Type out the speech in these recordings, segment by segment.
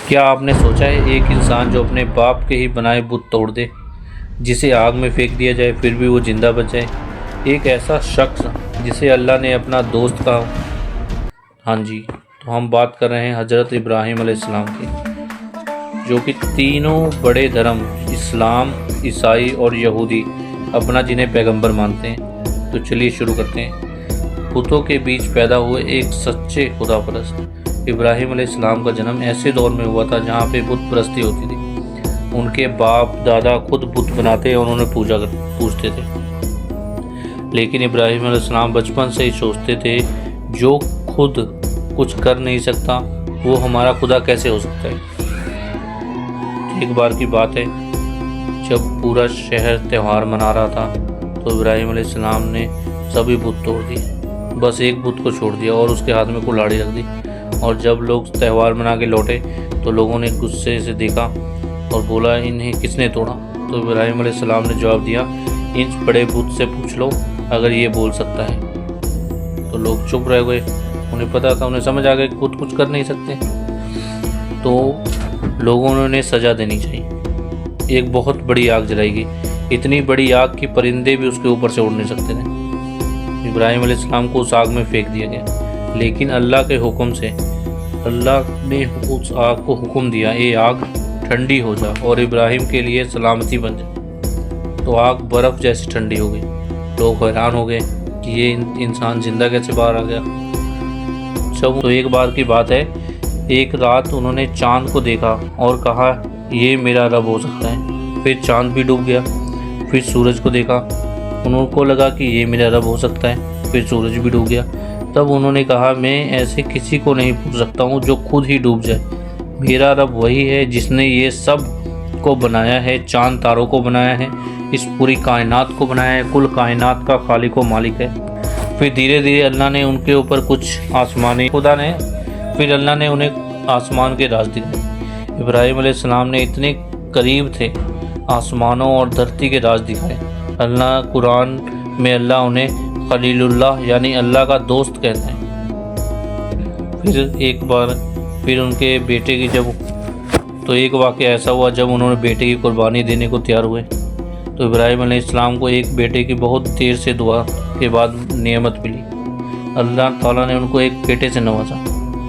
کیا آپ نے سوچا ہے ایک انسان جو اپنے باپ کے ہی بنائے بت توڑ دے، جسے آگ میں پھینک دیا جائے پھر بھی وہ زندہ بچ جائے؟ ایک ایسا شخص جسے اللہ نے اپنا دوست کہا۔ ہاں جی، تو ہم بات کر رہے ہیں حضرت ابراہیم علیہ السلام کی، جو کہ تینوں بڑے دھرم اسلام، عیسائی اور یہودی اپنا جنہیں پیغمبر مانتے ہیں۔ تو چلیے شروع کرتے ہیں۔ بتوں کے بیچ پیدا ہوئے ایک سچے خدا پرست ابراہیم علیہ السلام کا جنم ایسے دور میں ہوا تھا جہاں پہ بت پرستی ہوتی تھی۔ ان کے باپ دادا خود بت بناتے اور انہیں پوجتے تھے، لیکن ابراہیم علیہ السلام بچپن سے ہی سوچتے تھے جو خود کچھ کر نہیں سکتا وہ ہمارا خدا کیسے ہو سکتا ہے۔ ایک بار کی بات ہے، جب پورا شہر تہوار منا رہا تھا تو ابراہیم علیہ السلام نے سبھی بت توڑ دیے، بس ایک بت کو چھوڑ دیا اور اس کے ہاتھ میں کلاڑی رکھ دی۔ اور جب لوگ تہوار منا کے لوٹے تو لوگوں نے غصے سے دیکھا اور بولا انہیں کس نے توڑا؟ تو ابراہیم علیہ السلام نے جواب دیا، ان بڑے بت سے پوچھ لو اگر یہ بول سکتا ہے۔ تو لوگ چپ رہ گئے، انہیں پتا تھا، انہیں سمجھ آ گیا کہ بت کچھ کر نہیں سکتے۔ تو لوگوں نے انہیں سزا دینی چاہیے، ایک بہت بڑی آگ جلائی گئی، اتنی بڑی آگ کہ پرندے بھی اس کے اوپر سے اڑ نہیں سکتے تھے۔ ابراہیم علیہ السلام کو اس آگ میں پھینک دیا گیا، لیکن اللہ کے حکم سے اللہ نے اس آگ کو حکم دیا، اے آگ ٹھنڈی ہو جا اور ابراہیم کے لیے سلامتی بن جا۔ تو آگ برف جیسی ٹھنڈی ہو گئی۔ لوگ حیران ہو گئے کہ یہ انسان زندہ کیسے باہر آ گیا۔ تو ایک بار کی بات ہے، ایک رات انہوں نے چاند کو دیکھا اور کہا یہ میرا رب ہو سکتا ہے۔ پھر چاند بھی ڈوب گیا۔ پھر سورج کو دیکھا، انہوں کو لگا کہ یہ میرا رب ہو سکتا ہے۔ پھر سورج بھی ڈوب گیا۔ تب انہوں نے کہا میں ایسے کسی کو نہیں پوچھ سکتا ہوں جو خود ہی ڈوب جائے، میرا رب وہی ہے جس نے یہ سب کو بنایا ہے، چاند تاروں کو بنایا ہے، اس پوری کائنات کو بنایا ہے، کل کائنات کا خالق و مالک ہے۔ پھر دھیرے دھیرے اللہ نے ان کے اوپر کچھ پھر اللہ نے انہیں آسمان کے راز دکھائے۔ ابراہیم علیہ السلام نے اتنے قریب تھے، آسمانوں اور دھرتی کے راز دکھائے۔ اللہ قرآن میں اللہ انہیں خلیل اللہ یعنی اللہ کا دوست کہتا ہے۔ پھر ان کے بیٹے کی ایک واقعہ ایسا ہوا جب انہوں نے بیٹے کی قربانی دینے کو تیار ہوئے تو ابراہیم علیہ السلام کو ایک بیٹے کی بہت دیر سے دعا کے بعد نعمت ملی۔ اللہ تعالیٰ نے ان کو ایک بیٹے سے نوازا۔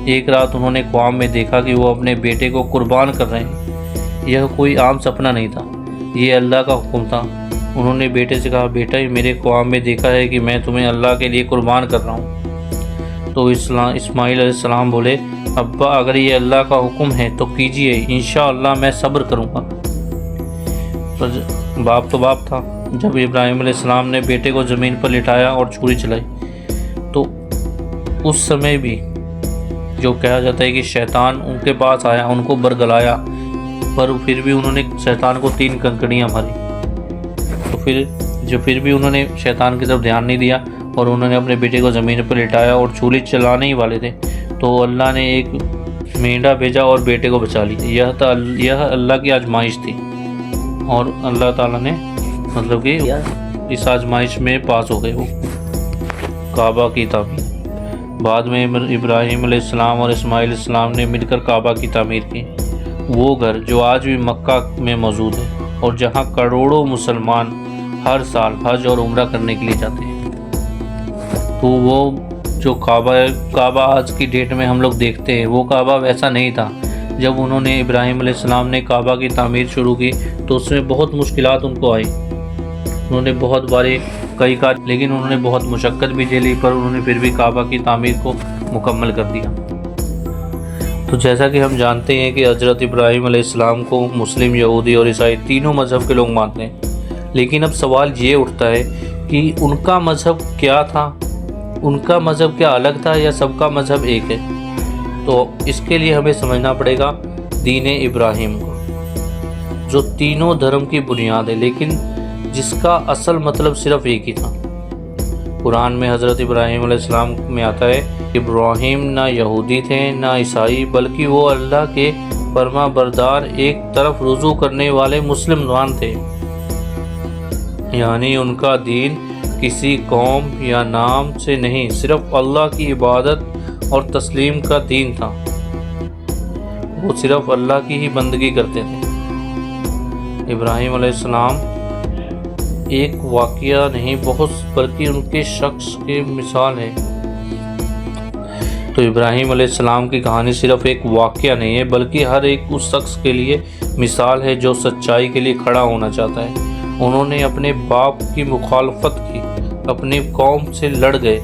ایک رات انہوں نے خواب میں دیکھا کہ وہ اپنے بیٹے کو قربان کر رہے ہیں۔ یہ کوئی عام سپنا نہیں تھا، یہ اللہ کا حکم تھا۔ انہوں نے بیٹے سے کہا بیٹا میرے خواب میں دیکھا ہے کہ میں تمہیں اللہ کے لیے قربان کر رہا ہوں۔ تو اسماعیل علیہ السلام بولے ابا اگر یہ اللہ کا حکم ہے تو کیجئے، انشاءاللہ میں صبر کروں گا۔ باپ تو باپ تھا۔ جب ابراہیم علیہ السلام نے بیٹے کو زمین پر لٹایا اور چھری چلائی تو اس سمے بھی جو کہا جاتا ہے کہ شیطان ان کے پاس آیا، ان کو برگلایا، پر پھر بھی انہوں نے شیطان کو 3 کنکڑیاں ماری۔ تو پھر بھی انہوں نے شیطان کی طرف دھیان نہیں دیا اور انہوں نے اپنے بیٹے کو زمین پر لٹایا اور چھری چلانے ہی والے تھے تو اللہ نے ایک مینڈا بھیجا اور بیٹے کو بچا لیا۔ یہ اللہ کی آزمائش تھی اور اللہ تعالیٰ نے کہ اس آزمائش میں پاس ہو گئے۔ وہ کعبہ کی تعمیر، بعد میں ابراہیم علیہ السلام اور اسماعیل علیہ السلام نے مل کر کعبہ کی تعمیر کی، وہ گھر جو آج بھی مکہ میں موجود ہے اور جہاں کروڑوں مسلمان ہر سال حج اور عمرہ کرنے کے لیے جاتے ہیں۔ تو وہ جو کعبہ آج کی ڈیٹ میں ہم لوگ دیکھتے ہیں، وہ کعبہ ویسا نہیں تھا۔ جب انہوں نے ابراہیم علیہ السلام نے کعبہ کی تعمیر شروع کی تو اس میں بہت مشکلات ان کو آئی، انہوں نے بہت بارے لیکن انہوں نے بہت مشقت بھی جھیلی، پر انہوں نے پھر بھی کعبہ کی تعمیر کو مکمل کر دیا۔ تو جیسا کہ ہم جانتے ہیں کہ حضرت ابراہیم علیہ السلام کو مسلم، یہودی اور عیسائی تینوں مذہب کے لوگ مانتے ہیں، لیکن اب سوال یہ اٹھتا ہے کہ ان کا مذہب کیا تھا؟ ان کا مذہب کیا الگ تھا یا سب کا مذہب ایک ہے؟ تو اس کے لیے ہمیں سمجھنا پڑے گا دین ابراہیم کو، جو تینوں دھرم کی بنیاد ہے، لیکن جس کا اصل مطلب صرف ایک ہی تھا۔ قرآن میں حضرت ابراہیم علیہ السلام میں آتا ہے کہ ابراہیم نہ یہودی تھے نہ عیسائی، بلکہ وہ اللہ کے فرما بردار، ایک طرف رجوع کرنے والے مسلمان تھے، یعنی ان کا دین کسی قوم یا نام سے نہیں، صرف اللہ کی عبادت اور تسلیم کا دین تھا۔ وہ صرف اللہ کی ہی بندگی کرتے تھے۔ ابراہیم علیہ السلام ایک واقعہ نہیں بہت بلکہ ان کے شخص کی مثال ہے۔ تو ابراہیم علیہ السلام کی کہانی صرف ایک واقعہ نہیں ہے بلکہ ہر ایک اس شخص کے لیے مثال ہے جو سچائی کے لیے کھڑا ہونا چاہتا ہے۔ انہوں نے اپنے باپ کی مخالفت کی، اپنی قوم سے لڑ گئے،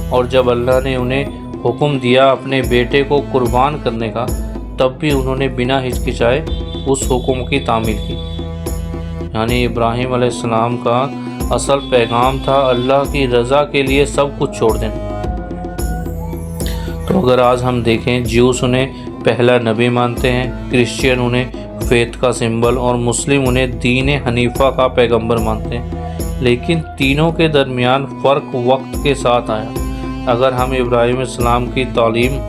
اور جب اللہ نے انہیں حکم دیا اپنے بیٹے کو قربان کرنے کا، تب بھی انہوں نے بنا ہچکچائے اس حکم کی تعمیل کی۔ یعنی ابراہیم علیہ السلام کا اصل پیغام تھا اللہ کی رضا کے لیے سب کچھ چھوڑ دینا۔ تو اگر آج ہم دیکھیں، جیوس انہیں پہلا نبی مانتے ہیں، کرسچین انہیں فیتھ کا سمبل، اور مسلم انہیں دین حنیفہ کا پیغمبر مانتے ہیں، لیکن تینوں کے درمیان فرق وقت کے ساتھ آیا۔ اگر ہم ابراہیم علیہ السلام کی تعلیم،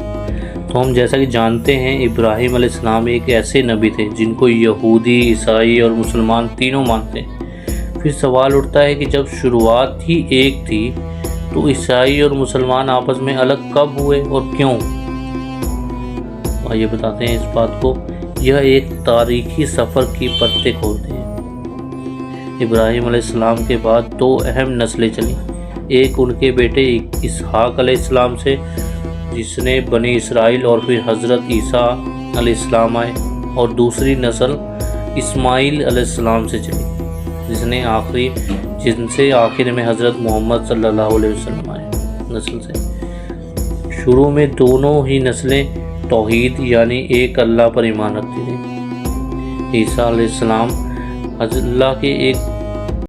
تو ہم جیسا کہ جانتے ہیں ابراہیم علیہ السلام ایک ایسے نبی تھے جن کو یہودی، عیسائی اور مسلمان تینوں مانتے ہیں۔ پھر سوال اٹھتا ہے کہ جب شروعات ہی ایک تھی تو عیسائی اور مسلمان آپس میں الگ کب ہوئے اور کیوں؟ آئیے بتاتے ہیں اس بات کو۔ یہ ایک تاریخی سفر کی پرتیں کھولتے ہیں۔ ابراہیم علیہ السلام کے بعد دو اہم نسلیں چلیں، ایک ان کے بیٹے اسحاق علیہ السلام سے جس نے بنی اسرائیل، اور پھر حضرت عیسیٰ علیہ السلام آئے، اور دوسری نسل اسماعیل علیہ السلام سے چلی جن سے آخر میں حضرت محمد صلی اللہ علیہ وسلم آئے نسل سے۔ شروع میں دونوں ہی نسلیں توحید یعنی ایک اللہ پر ایمان رکھتی تھیں۔ عیسیٰ علیہ السلام اللہ کے ایک